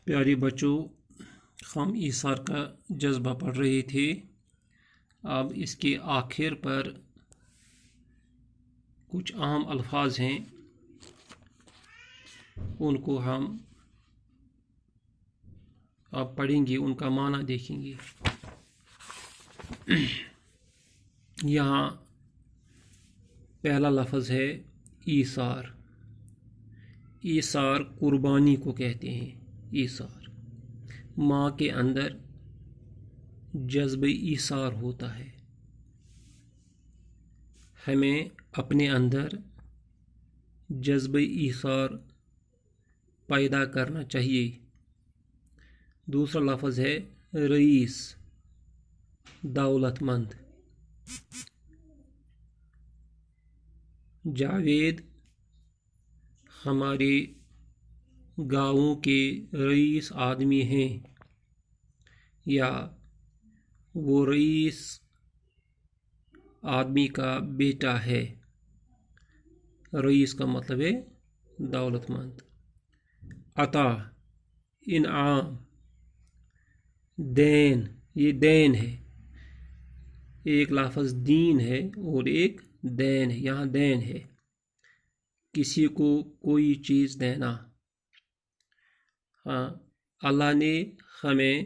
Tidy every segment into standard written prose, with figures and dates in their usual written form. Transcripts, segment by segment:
پیارے بچوں، ہم ایثار کا جذبہ پڑھ رہے تھے۔ اب اس کے آخر پر کچھ اہم الفاظ ہیں، ان کو ہم اب پڑھیں گے، ان کا معنی دیکھیں گے۔ یہاں پہلا لفظ ہے ایثار۔ ایثار قربانی کو کہتے ہیں۔ ایثار ماں کے اندر جذبہ ایثار ہوتا ہے۔ ہمیں اپنے اندر جذبہ ایثار پیدا کرنا چاہیے۔ دوسرا لفظ ہے رئیس، دولت مند۔ جاوید ہمارے گاؤں کے رئیس آدمی ہیں، یا وہ رئیس آدمی کا بیٹا ہے۔ رئیس کا مطلب ہے دولت مند۔ عطا، انعام، دین، یہ دین ہے۔ ایک لفظ دین ہے اور ایک دین ہے۔ یہاں دین ہے، کسی کو کوئی چیز دینا۔ ہاں، اللہ نے ہمیں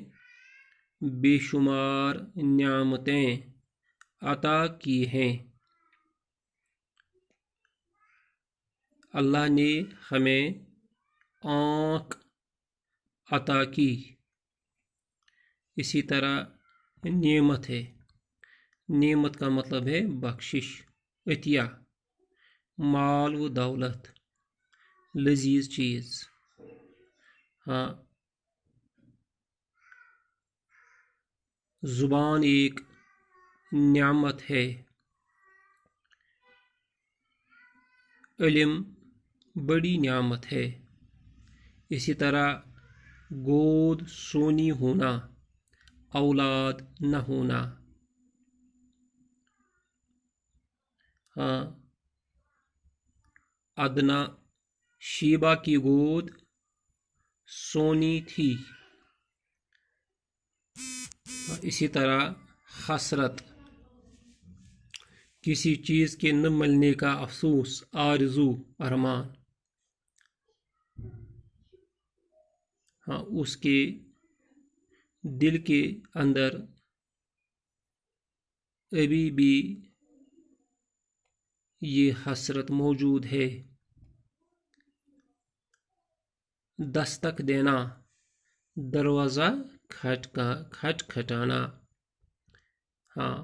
بے شمار نعمتیں عطا کی ہیں۔ اللہ نے ہمیں آنکھ عطا کی، اسی طرح نعمت ہے۔ نعمت کا مطلب ہے بخشش، عطیہ، مال و دولت، لذیذ چیز۔ ہاں، زبان ایک نعمت ہے۔ علم بڑی نعمت ہے۔ اسی طرح گود سونی ہونا، اولاد نہ ہونا۔ ہاں، ادنا شیبہ کی گود سونی تھی۔ اسی طرح حسرت، کسی چیز کے نہ ملنے کا افسوس، آرزو، ارمان۔ ہاں، اس کے دل کے اندر ابھی بھی یہ حسرت موجود ہے۔ دستک دینا، دروازہ کھٹکھٹانا۔ ہاں،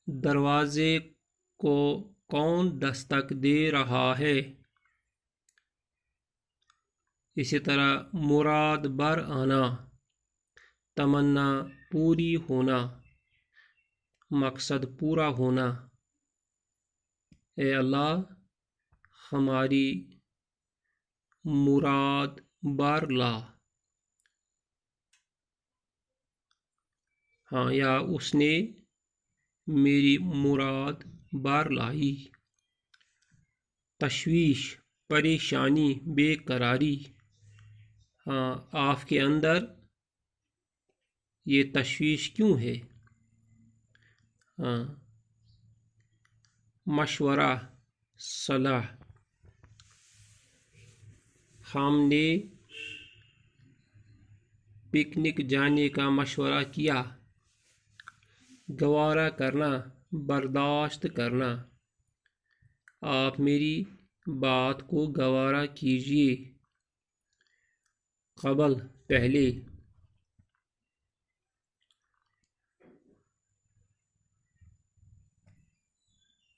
دروازے کو کون دستک دے رہا ہے؟ اسی طرح مراد بر آنا، تمنا پوری ہونا، مقصد پورا ہونا۔ اے اللہ، ہماری مراد بر لا۔ ہاں، یا اس نے میری مراد بر لائی۔ تشویش، پریشانی، بے قراری۔ ہاں، آپ کے اندر یہ تشویش کیوں ہے؟ ہاں، مشورہ، صلاح۔ ہم نے پکنک جانے کا مشورہ کیا۔ گوارا کرنا، برداشت کرنا۔ آپ میری بات کو گوارا کیجیے۔ قبل، پہلے۔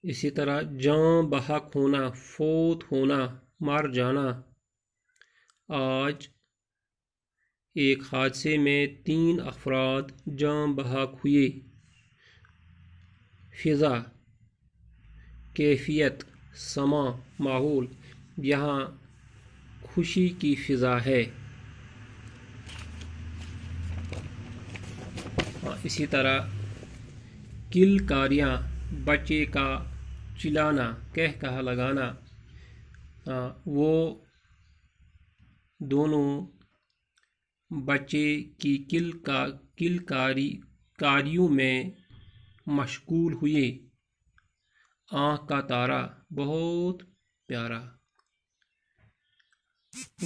اسی طرح جاں بحق ہونا، فوت ہونا، مر جانا۔ آج ایک حادثے میں 3 افراد جاں بحق ہوئے۔ فضا، کیفیت، سما، ماحول، یہاں خوشی کی فضا ہے۔ اسی طرح کلکاریاں، بچے کا چلانا، کہہ کہا لگانا۔ وہ دونوں بچے کی کاریوں میں مشغول ہوئے۔ آنکھ کا تارا بہت پیارا،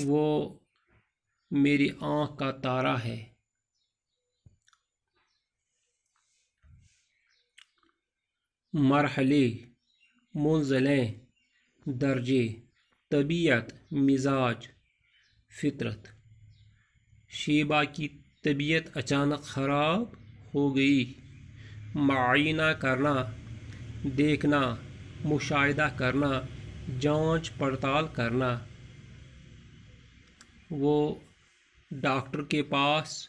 وہ میری آنکھ کا تارا ہے۔ مرحلے، منزلیں، درجے، طبیعت، مزاج، فطرت۔ شیبہ کی طبیعت اچانک خراب ہو گئی۔ معائنہ کرنا، دیکھنا، مشاہدہ کرنا، جانچ پڑتال کرنا۔ وہ ڈاکٹر کے پاس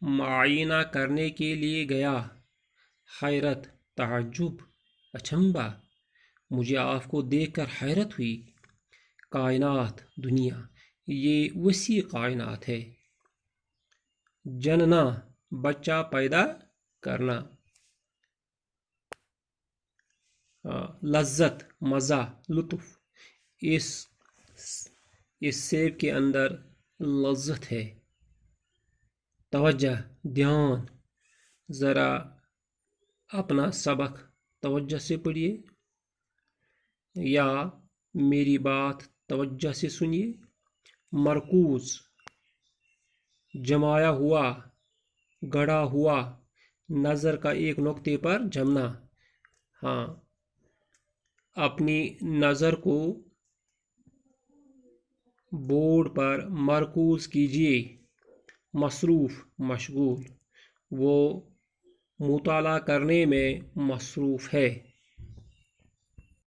معائنہ کرنے کے لیے گیا۔ حیرت، تعجب، اچنبھا، مجھے آپ کو دیکھ کر حیرت ہوئی۔ کائنات، دنیا، یہ وسیع کائنات ہے۔ جننا، بچہ پیدا کرنا۔ لذت، مزہ، لطف، اس سیب کے اندر لذت ہے۔ توجہ، دھیان، ذرا اپنا سبق توجہ سے پڑھیے یا میری بات توجہ سے سنیے۔ مرکوز، جمایا ہوا، گڑا ہوا، نظر کا ایک نقطے پر جمنا۔ ہاں، اپنی نظر کو بورڈ پر مرکوز کیجیے۔ مصروف، مشغول، وہ مطالعہ کرنے میں مصروف ہے۔